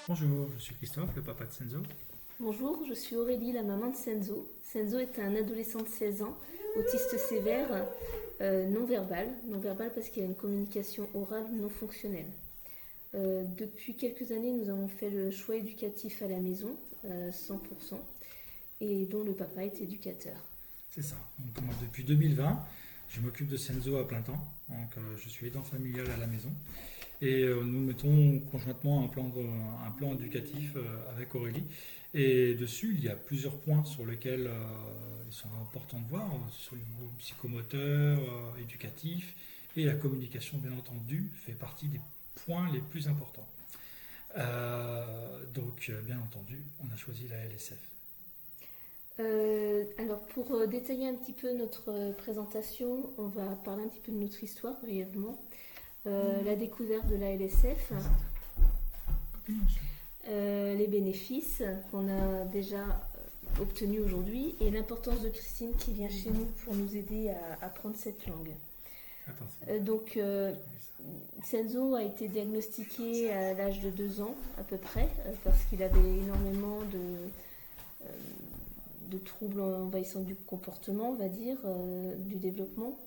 Bonjour, je suis Christophe, le papa de Senzo. Bonjour, je suis Aurélie, la maman de Senzo. Senzo est un adolescent de 16 ans, autiste sévère, non-verbal. Non-verbal parce qu'il a une communication orale non fonctionnelle. Depuis quelques années, nous avons fait le choix éducatif à la maison, 100%, et dont le papa est éducateur. C'est ça. Donc, moi, depuis 2020, je m'occupe de Senzo à plein temps. Donc, je suis aidant familial à la maison. Et nous mettons conjointement un plan éducatif avec Aurélie. Et dessus, il y a plusieurs points sur lesquels ils sont importants de voir, sur le niveau psychomoteur, éducatif, et la communication, bien entendu, fait partie des points les plus importants. Bien entendu, on a choisi la LSF. Alors pour détailler un petit peu notre présentation, on va parler un petit peu de notre histoire brièvement. La découverte de la LSF, les bénéfices qu'on a déjà obtenus aujourd'hui et l'importance de Christine qui vient chez nous pour nous aider à apprendre cette langue. Senzo a été diagnostiqué à l'âge de 2 ans à peu près parce qu'il avait énormément de troubles envahissants du comportement, on va dire, du développement,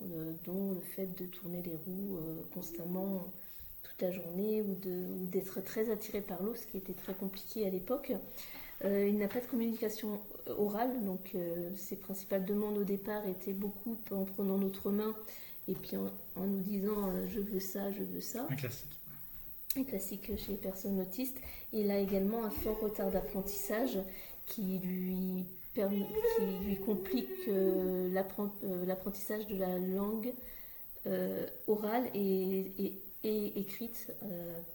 dont le fait de tourner les roues constamment toute la journée ou d'être très attiré par l'eau, ce qui était très compliqué à l'époque. Il n'a pas de communication orale, donc ses principales demandes au départ étaient beaucoup en prenant notre main et puis en nous disant je veux ça, je veux ça. Un classique. Un classique chez les personnes autistes. Il a également un fort retard d'apprentissage qui lui complique l'apprentissage de la langue orale et écrite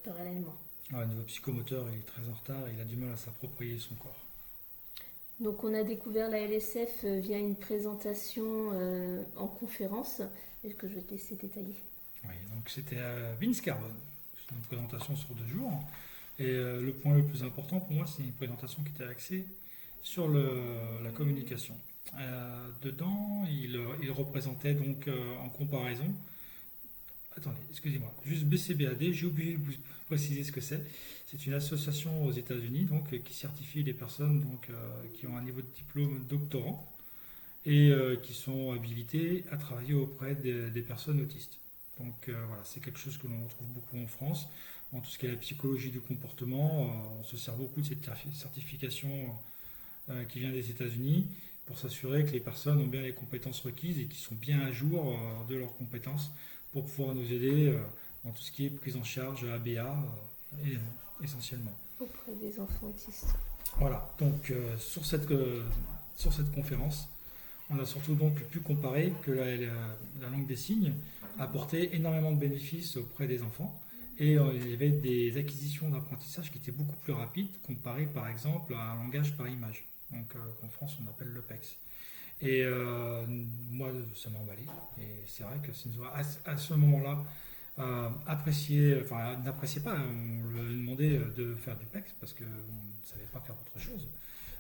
parallèlement. Au niveau psychomoteur, il est très en retard, il a du mal à s'approprier son corps. Donc on a découvert la LSF via une présentation en conférence que je vais te laisser détailler. Oui, donc c'était à Vince Carbone. C'est une présentation sur 2 jours. Et le point le plus important pour moi, c'est une présentation qui était axée sur la communication. Dedans, il représentait donc en comparaison. Attendez, excusez-moi, juste BCBAD, j'ai oublié de vous préciser ce que c'est. C'est une association aux États-Unis donc, qui certifie les personnes donc, qui ont un niveau de diplôme doctorant et qui sont habilitées à travailler auprès des personnes autistes. Donc voilà, c'est quelque chose que l'on retrouve beaucoup en France. En tout ce qui est la psychologie du comportement, on se sert beaucoup de cette certification qui vient des États-Unis pour s'assurer que les personnes ont bien les compétences requises et qu'ils sont bien à jour de leurs compétences pour pouvoir nous aider dans tout ce qui est prise en charge ABA essentiellement. Auprès des enfants autistes. Voilà, donc sur cette conférence, on a surtout donc pu comparer que la langue des signes apportait énormément de bénéfices auprès des enfants et il y avait des acquisitions d'apprentissage qui étaient beaucoup plus rapides comparé par exemple à un langage par image, donc qu'en France on appelle le PEX. Et moi, ça m'a emballé. Et c'est vrai que Senzo, à ce moment-là, n'appréciait pas. On lui avait demandé de faire du PEX parce qu'on ne savait pas faire autre chose.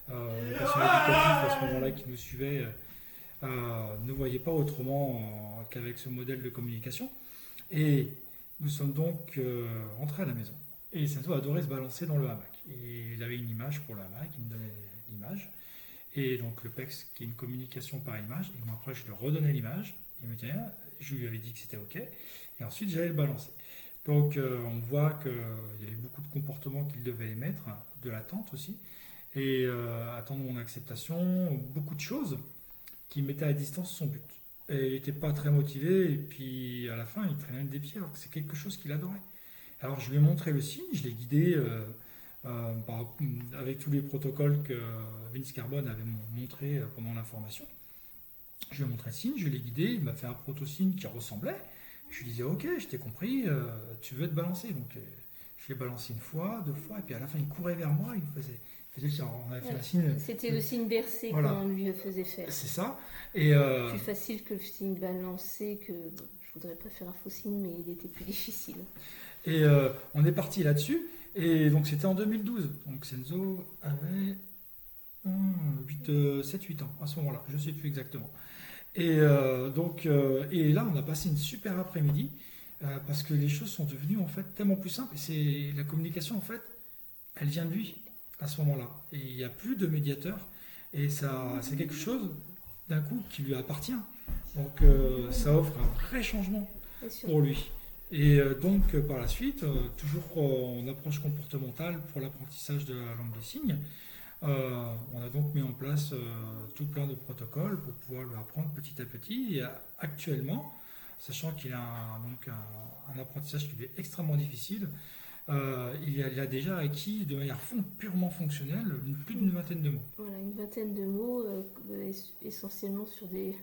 Le personnel éducatif à ce moment-là qui nous suivait ne voyait pas autrement qu'avec ce modèle de communication. Et nous sommes donc rentrés à la maison. Et Senzo adorait se balancer dans le hamac. Et il avait une image pour le hamac, il me donnait l'image. Et donc le PEX qui est une communication par image, et moi après je lui redonnais l'image, il me disait, je lui avais dit que c'était ok, et ensuite j'allais le balancer. Donc on voit qu'il y avait beaucoup de comportements qu'il devait émettre, de l'attente aussi, et attendre mon acceptation, beaucoup de choses qui mettaient à distance son but. Et il n'était pas très motivé, et puis à la fin il traînait des pieds, alors que c'est quelque chose qu'il adorait. Alors je lui ai montré le signe, je l'ai guidé avec tous les protocoles que Vince Carbone avait montré pendant la formation. Je lui ai montré le signe, je l'ai guidé, il m'a fait un proto-signe qui ressemblait. Je lui disais, ok, je t'ai compris, tu veux te balancer. Donc je l'ai balancé 1 fois, 2 fois, et puis à la fin il courait vers moi, il faisait le signe. On avait fait un signe. C'était le signe bercé qu'on lui faisait faire. C'est ça. Et plus facile que le signe balancé, que je voudrais pas faire un faux signe, mais il était plus difficile. Et on est parti là-dessus. Et donc c'était en 2012. Donc Senzo avait 7-8 ans à ce moment-là, je ne sais plus exactement. Et et là on a passé une super après-midi parce que les choses sont devenues en fait tellement plus simples. Et c'est la communication en fait elle vient de lui à ce moment-là. Et il n'y a plus de médiateur. Et ça, c'est quelque chose, d'un coup, qui lui appartient. Donc, ça offre un vrai changement pour lui. Et donc, par la suite, toujours en approche comportementale pour l'apprentissage de la langue des signes, on a donc mis en place tout plein de protocoles pour pouvoir lui apprendre petit à petit. Et actuellement, sachant qu'il a un apprentissage qui lui est extrêmement difficile, il a déjà acquis de manière purement fonctionnelle plus d'une vingtaine de mots. Voilà, une vingtaine de mots, essentiellement sur des...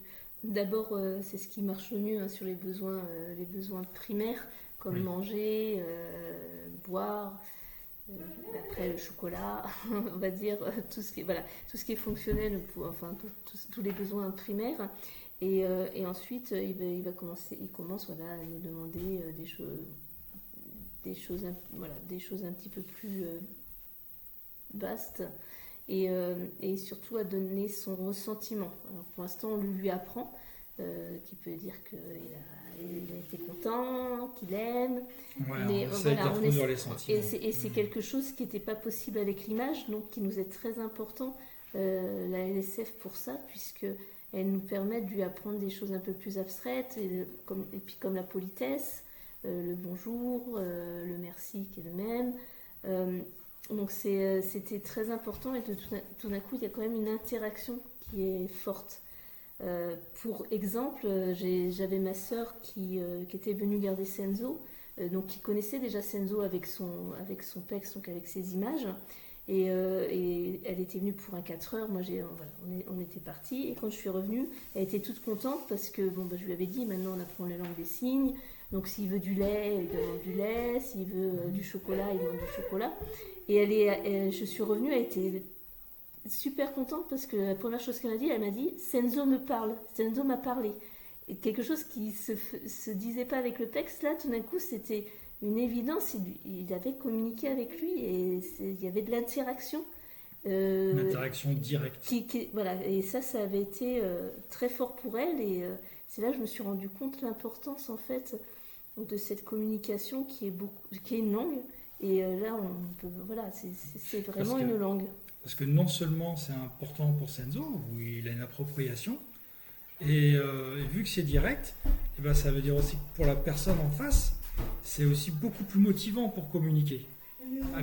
D'abord, c'est ce qui marche le mieux, hein, sur les besoins primaires, comme manger, boire, après le chocolat, on va dire, tout ce qui est fonctionnel, tous les besoins primaires. Et ensuite, il commence à nous demander des choses un petit peu plus vastes. Et surtout à donner son ressentiment. Alors pour l'instant, on lui apprend, qui peut dire qu'il a été content, qu'il aime. Mais les sentiments. Et c'est quelque chose qui n'était pas possible avec l'image, donc qui nous est très important, la LSF pour ça, puisque elle nous permet de lui apprendre des choses un peu plus abstraites, et puis comme la politesse, le bonjour, le merci qui est le même. Donc c'était très important, et tout d'un coup il y a quand même une interaction qui est forte. Pour exemple, j'avais ma sœur qui était venue garder Senzo, donc qui connaissait déjà Senzo avec son PEX, donc avec ses images, et elle était venue pour un 4 heures. Moi on était partis, et quand je suis revenue, elle était toute contente parce que je lui avais dit, maintenant on apprend la langue des signes. Donc s'il veut du lait, il demande du lait. S'il veut du chocolat, il demande du chocolat. Et je suis revenue, elle était super contente parce que la première chose qu'elle m'a dit, Senzo me parle, Senzo m'a parlé. Et quelque chose qui se disait pas avec le texte, là, tout d'un coup, c'était une évidence. Il avait communiqué avec lui et il y avait de l'interaction. Une interaction directe. Et ça avait été très fort pour elle. Et c'est là que je me suis rendu compte de l'importance, en fait, de cette communication qui est une langue. Et là, c'est vraiment une langue. Parce que non seulement c'est important pour Senzo, où il a une appropriation, et vu que c'est direct, ça veut dire aussi que pour la personne en face, c'est aussi beaucoup plus motivant pour communiquer.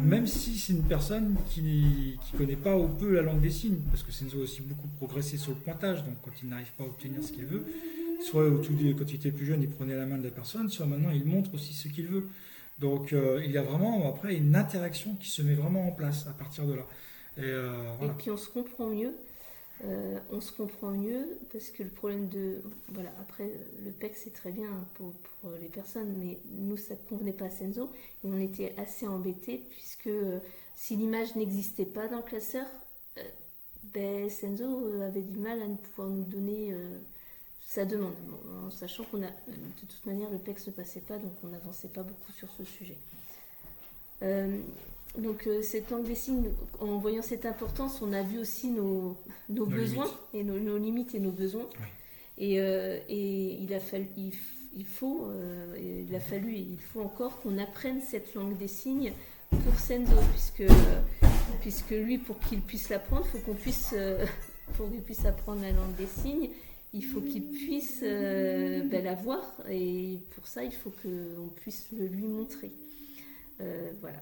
Même si c'est une personne qui ne connaît pas ou peu la langue des signes, parce que Senzo a aussi beaucoup progressé sur le pointage, donc quand il n'arrive pas à obtenir ce qu'il veut, soit quand il était plus jeune, il prenait la main de la personne, soit maintenant il montre aussi ce qu'il veut. Donc il y a vraiment après une interaction qui se met vraiment en place à partir de là. Et puis on se comprend mieux. Parce que le problème après le PEC c'est très bien pour les personnes, mais nous ça ne convenait pas à Senzo, et on était assez embêtés puisque si l'image n'existait pas dans le classeur, Senzo avait du mal à pouvoir nous donner sa demande, en sachant de toute manière le PEC ne passait pas, donc on n'avançait pas beaucoup sur ce sujet. Donc cette langue des signes, en voyant cette importance, on a vu aussi nos besoins limites. Et nos limites et nos besoins. Oui. Et il faut encore qu'on apprenne cette langue des signes pour Senzo, puisque lui, pour qu'il puisse l'apprendre, pour qu'il puisse apprendre la langue des signes, il faut qu'il puisse la voir, et pour ça il faut qu'on puisse le lui montrer.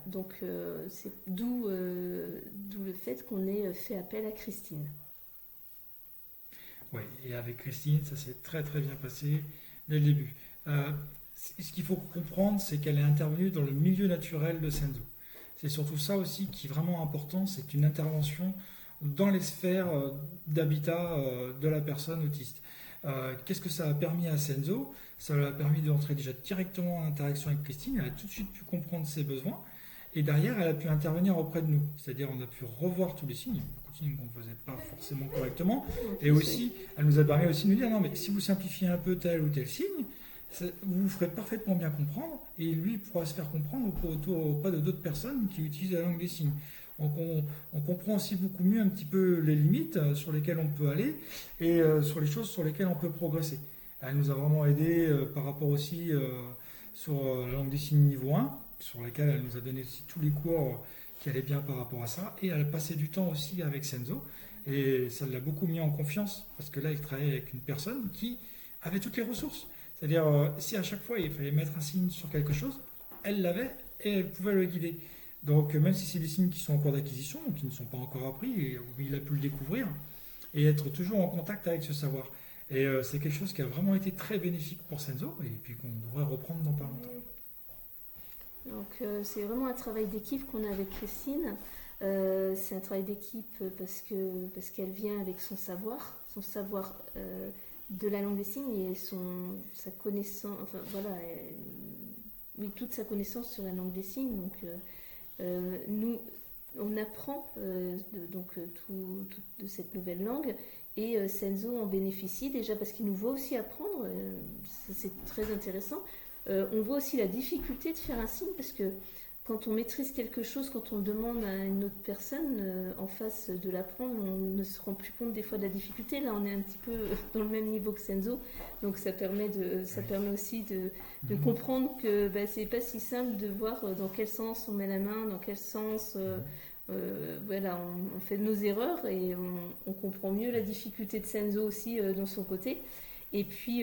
Donc c'est d'où le fait qu'on ait fait appel à Christine. Oui, et avec Christine, ça s'est très très bien passé dès le début. Ce qu'il faut comprendre, c'est qu'elle est intervenue dans le milieu naturel de Senzo. C'est surtout ça aussi qui est vraiment important, c'est une intervention dans les sphères d'habitat de la personne autiste. Qu'est-ce que ça a permis à Senzo ? Ça lui a permis d'entrer déjà directement en interaction avec Christine. Elle a tout de suite pu comprendre ses besoins. Et derrière, elle a pu intervenir auprès de nous. C'est-à-dire, on a pu revoir tous les signes. Beaucoup de signes qu'on ne faisait pas forcément correctement. Et aussi, elle nous a permis aussi de nous dire, non, mais si vous simplifiez un peu tel ou tel signe, vous vous ferez parfaitement bien comprendre. Et lui pourra se faire comprendre auprès de d'autres personnes qui utilisent la langue des signes. Donc on comprend aussi beaucoup mieux un petit peu les limites sur lesquelles on peut aller et sur les choses sur lesquelles on peut progresser. Elle nous a vraiment aidé par rapport aussi sur la langue des signes niveau 1, sur laquelle elle nous a donné aussi tous les cours qui allait bien par rapport à ça. Et elle passait du temps aussi avec Senzo. Et ça l'a beaucoup mis en confiance, parce que là, il travaillait avec une personne qui avait toutes les ressources. C'est-à-dire, si à chaque fois il fallait mettre un signe sur quelque chose, elle l'avait et elle pouvait le guider. Donc, même si c'est des signes qui sont en cours d'acquisition, qui ne sont pas encore appris, et où il a pu le découvrir, et être toujours en contact avec ce savoir. Et c'est quelque chose qui a vraiment été très bénéfique pour Senzo, et puis qu'on devrait reprendre dans pas longtemps. Donc c'est vraiment un travail d'équipe qu'on a avec Christine. C'est un travail d'équipe parce qu'elle vient avec son savoir de la langue des signes et sa connaissance, enfin voilà, oui, toute sa connaissance sur la langue des signes. Donc nous, on apprend tout de cette nouvelle langue et Senzo en bénéficie déjà parce qu'il nous voit aussi apprendre. C'est très intéressant. On voit aussi la difficulté de faire un signe parce que quand on maîtrise quelque chose, quand on demande à une autre personne en face de l'apprendre, on ne se rend plus compte des fois de la difficulté. Là, on est un petit peu dans le même niveau que Senzo, donc ça permet aussi de comprendre que c'est pas si simple de voir dans quel sens on met la main, dans quel sens. Voilà, on fait nos erreurs et on comprend mieux la difficulté de Senzo aussi dans son côté. Et puis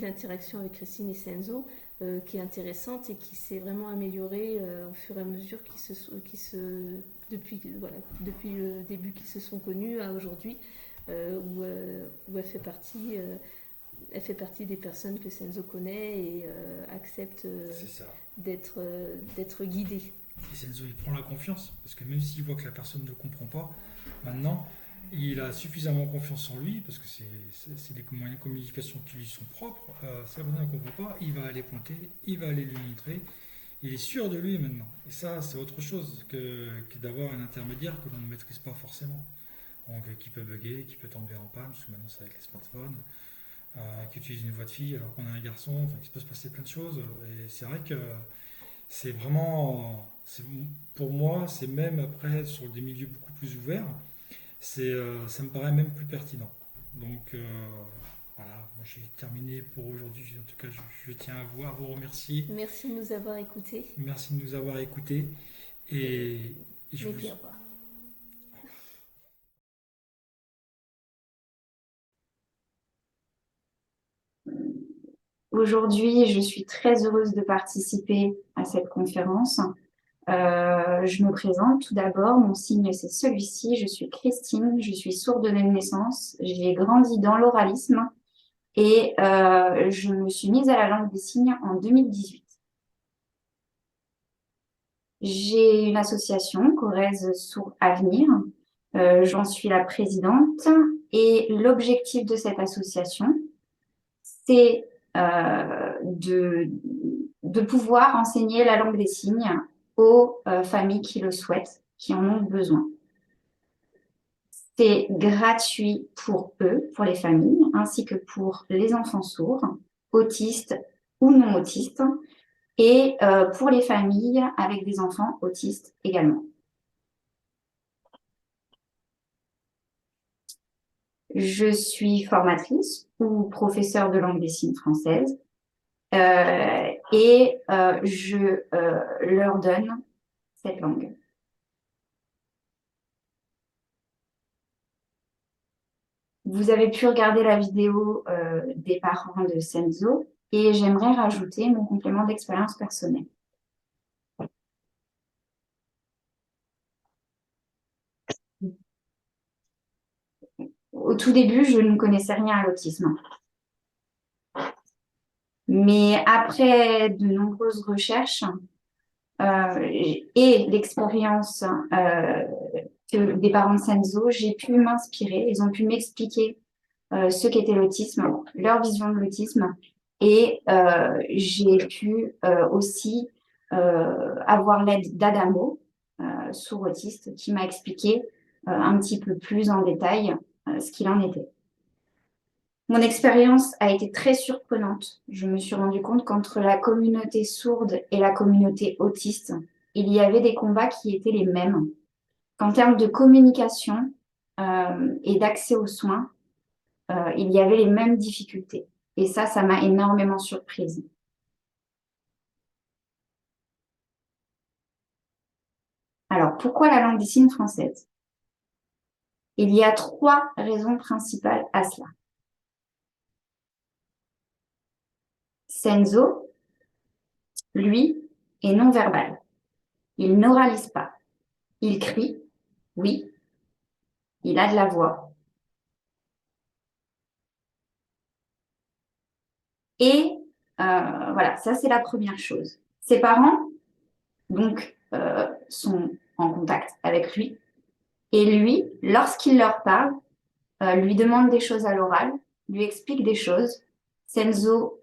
l'interaction avec Christine et Senzo qui est intéressante et qui s'est vraiment améliorée au fur et à mesure depuis le début qu'ils se sont connus à aujourd'hui, où elle fait partie des personnes que Senzo connaît et accepte d'être guidée. Et Senzo, il prend la confiance, parce que même s'il voit que la personne ne comprend pas, maintenant, il a suffisamment confiance en lui, parce que c'est des moyens de communication qui lui sont propres. Si la personne ne comprend pas, il va aller pointer, il va aller lui montrer. Il est sûr de lui maintenant. Et ça, c'est autre chose que d'avoir un intermédiaire que l'on ne maîtrise pas forcément. Donc, qui peut bugger, qui peut tomber en panne, parce que maintenant c'est avec les smartphones, qui utilise une voix de fille alors qu'on a un garçon. Enfin, il peut se passer plein de choses. Et c'est vrai que c'est vraiment. Pour moi, c'est même après, sur des milieux beaucoup plus ouverts, ça me paraît même plus pertinent. Donc voilà, moi j'ai terminé pour aujourd'hui. En tout cas, je tiens à vous remercier. Merci de nous avoir écoutés. Merci de nous avoir écoutés. Et je vous... au revoir. Aujourd'hui, je suis très heureuse de participer à cette conférence. Je me présente tout d'abord. Mon signe, c'est celui-ci. Je suis Christine. Je suis sourde de naissance. J'ai grandi dans l'oralisme et je me suis mise à la langue des signes en 2018. J'ai une association, Corrèze Sourds Avenir. J'en suis la présidente et l'objectif de cette association, c'est de pouvoir enseigner la langue des signes aux familles qui le souhaitent, qui en ont besoin. C'est gratuit pour eux, pour les familles, ainsi que pour les enfants sourds, autistes ou non autistes, et pour les familles avec des enfants autistes également. Je suis formatrice ou professeure de langue des signes française et je leur donne cette langue. Vous avez pu regarder la vidéo des parents de Senzo et j'aimerais rajouter mon complément d'expérience personnelle. Au tout début, je ne connaissais rien à l'autisme. Mais après de nombreuses recherches et l'expérience des parents de Senzo, j'ai pu m'inspirer. Ils ont pu m'expliquer ce qu'était l'autisme, leur vision de l'autisme. Et j'ai pu aussi avoir l'aide d'Adamo, sourd autiste, qui m'a expliqué un petit peu plus en détail ce qu'il en était. Mon expérience a été très surprenante. Je me suis rendu compte qu'entre la communauté sourde et la communauté autiste, il y avait des combats qui étaient les mêmes. Qu'en termes de communication et d'accès aux soins, il y avait les mêmes difficultés. Et ça m'a énormément surprise. Alors, pourquoi la langue des signes française? Il y a 3 raisons principales à cela. Senzo, lui, est non-verbal. Il n'oralise pas. Il crie, oui, il a de la voix. Et voilà, ça c'est la première chose. Ses parents, donc, sont en contact avec lui. Et lui, lorsqu'il leur parle, lui demande des choses à l'oral, lui explique des choses. Senzo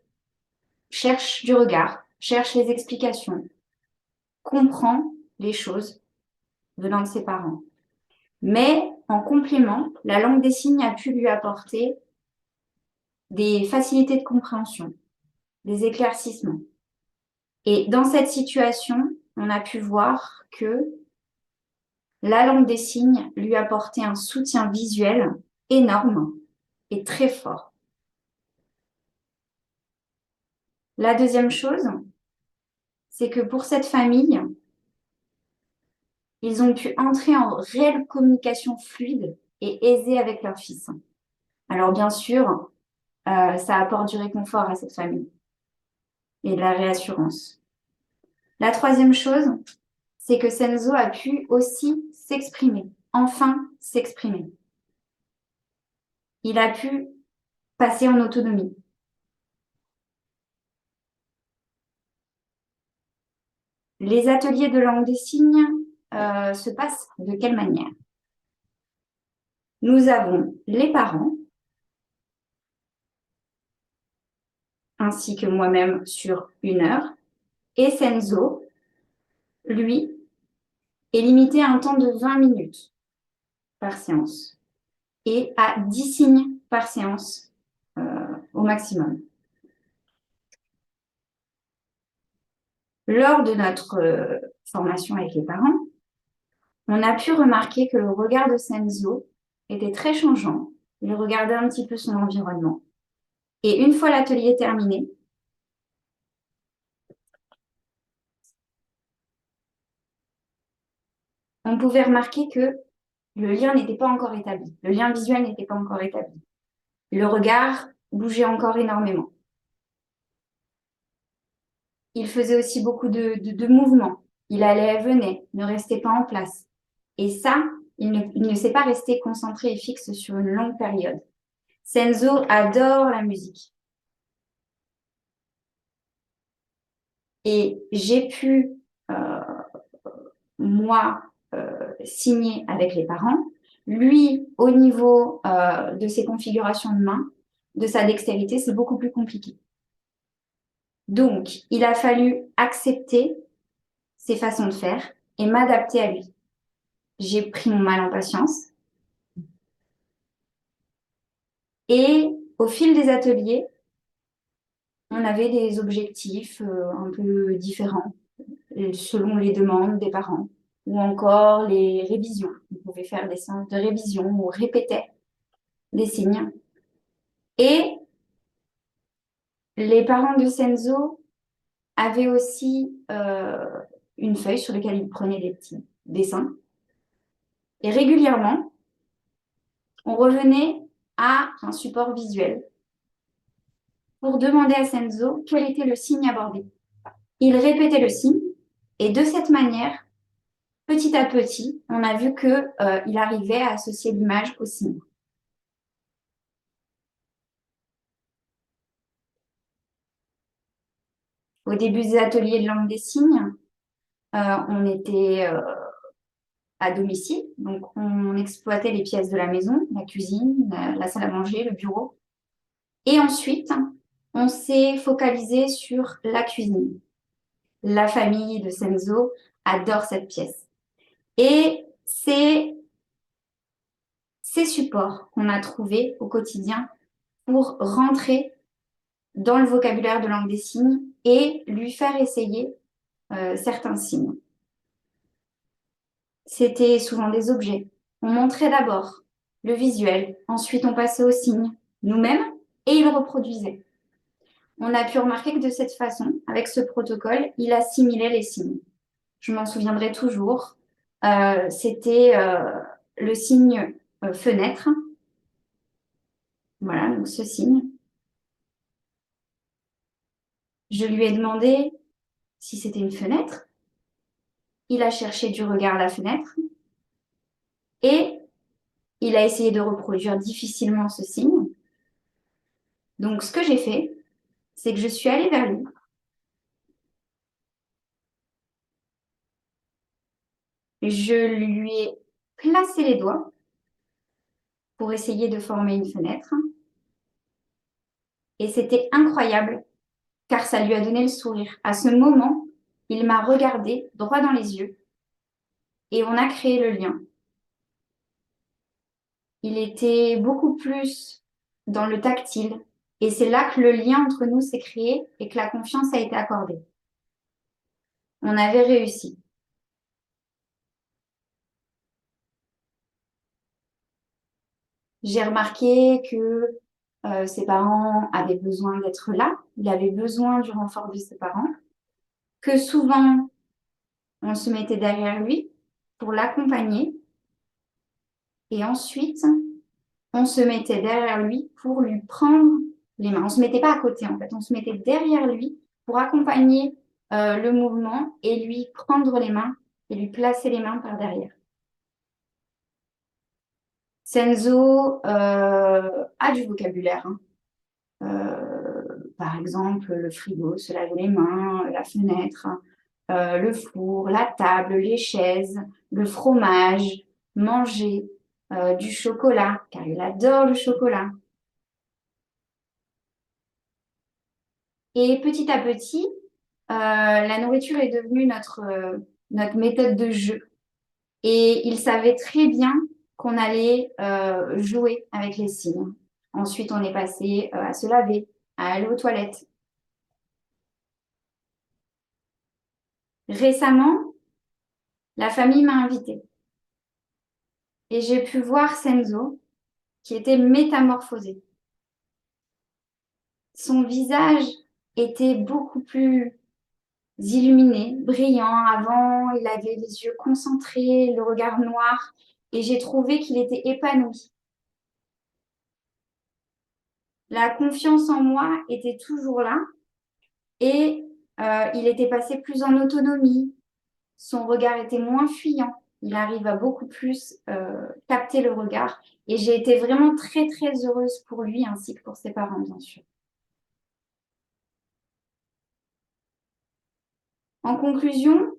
cherche du regard, cherche les explications, comprend les choses venant de ses parents. Mais en complément, la langue des signes a pu lui apporter des facilités de compréhension, des éclaircissements. Et dans cette situation, on a pu voir que la langue des signes lui apportait un soutien visuel énorme et très fort. La deuxième chose, c'est que pour cette famille, ils ont pu entrer en réelle communication fluide et aisée avec leur fils. Alors bien sûr, ça apporte du réconfort à cette famille et de la réassurance. La troisième chose, c'est que Senzo a pu aussi s'exprimer, enfin s'exprimer. Il a pu passer en autonomie. Les ateliers de langue des signes se passent de quelle manière? Nous avons les parents, ainsi que moi-même sur 1 heure, et Senzo, lui, est limité à un temps de 20 minutes par séance et à 10 signes par séance au maximum. Lors de notre formation avec les parents, on a pu remarquer que le regard de Senzo était très changeant. Il regardait un petit peu son environnement. Et une fois l'atelier terminé, on pouvait remarquer que le lien n'était pas encore établi. Le lien visuel n'était pas encore établi. Le regard bougeait encore énormément. Il faisait aussi beaucoup de mouvements. Il allait et venait, ne restait pas en place. Et ça, il ne s'est pas resté concentré et fixe sur une longue période. Senzo adore la musique. Et j'ai pu, moi, signer avec les parents. Lui, au niveau de ses configurations de main, de sa dextérité, c'est beaucoup plus compliqué. Donc, il a fallu accepter ses façons de faire et m'adapter à lui. J'ai pris mon mal en patience. Et au fil des ateliers, on avait des objectifs un peu différents selon les demandes des parents ou encore les révisions. On pouvait faire des séances de révision où on répétait des signes. Et les parents de Senzo avaient aussi une feuille sur laquelle ils prenaient des petits dessins. Et régulièrement, on revenait à un support visuel pour demander à Senzo quel était le signe abordé. Il répétait le signe et de cette manière, petit à petit, on a vu qu'il arrivait à associer l'image au signe. Au début des ateliers de langue des signes, on était à domicile, donc on exploitait les pièces de la maison, la cuisine, la salle à manger, le bureau. Et ensuite, on s'est focalisé sur la cuisine. La famille de Senzo adore cette pièce. Et c'est ces supports qu'on a trouvés au quotidien pour rentrer dans le vocabulaire de langue des signes et lui faire essayer certains signes. C'était souvent des objets. On montrait d'abord le visuel, ensuite on passait aux signes nous-mêmes et il reproduisait. On a pu remarquer que de cette façon, avec ce protocole, il assimilait les signes. Je m'en souviendrai toujours. c'était le signe fenêtre. Voilà, donc ce signe. Je lui ai demandé si c'était une fenêtre. Il a cherché du regard la fenêtre et il a essayé de reproduire difficilement ce signe. Donc, ce que j'ai fait, c'est que je suis allée vers lui. Je lui ai placé les doigts pour essayer de former une fenêtre. Et c'était incroyable, car ça lui a donné le sourire. À ce moment, il m'a regardé droit dans les yeux et on a créé le lien. Il était beaucoup plus dans le tactile. Et c'est là que le lien entre nous s'est créé et que la confiance a été accordée. On avait réussi. J'ai remarqué que ses parents avaient besoin d'être là. Il avait besoin du renfort de ses parents. Que souvent, on se mettait derrière lui pour l'accompagner. Et ensuite, on se mettait derrière lui pour lui prendre les mains. On ne se mettait pas à côté, en fait. On se mettait derrière lui pour accompagner le mouvement et lui prendre les mains et lui placer les mains par derrière. Senzo a du vocabulaire. Hein. Par exemple, le frigo, se laver les mains, la fenêtre, le four, la table, les chaises, le fromage, manger, du chocolat, car il adore le chocolat. Et petit à petit, la nourriture est devenue notre méthode de jeu. Et il savait très bien qu'on allait jouer avec les signes. Ensuite, on est passé à se laver, à aller aux toilettes. Récemment, la famille m'a invitée. Et j'ai pu voir Senzo, qui était métamorphosé. Son visage était beaucoup plus illuminé, brillant. Avant, il avait les yeux concentrés, le regard noir. Et j'ai trouvé qu'il était épanoui. La confiance en moi était toujours là. Et il était passé plus en autonomie. Son regard était moins fuyant. Il arrive à beaucoup plus capter le regard. Et j'ai été vraiment très, très heureuse pour lui ainsi que pour ses parents, bien sûr. En conclusion,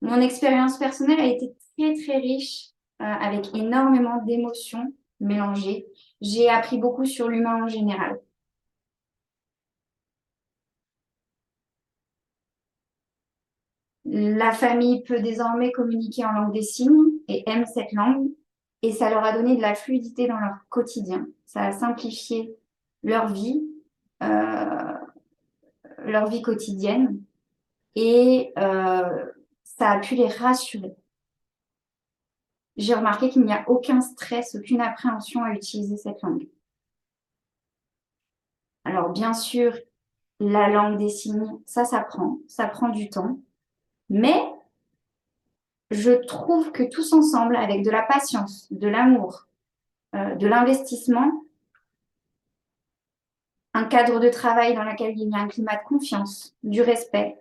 mon expérience personnelle a été très, très riche, avec énormément d'émotions mélangées. J'ai appris beaucoup sur l'humain en général. La famille peut désormais communiquer en langue des signes et aime cette langue. Et ça leur a donné de la fluidité dans leur quotidien. Ça a simplifié leur vie, euh, leur vie quotidienne. Et ça a pu les rassurer. J'ai remarqué qu'il n'y a aucun stress, aucune appréhension à utiliser cette langue. Alors, bien sûr, la langue des signes, ça prend du temps. Mais je trouve que tous ensemble, avec de la patience, de l'amour, de l'investissement, un cadre de travail dans lequel il y a un climat de confiance, du respect,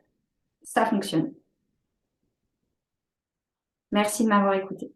ça fonctionne. Merci de m'avoir écouté.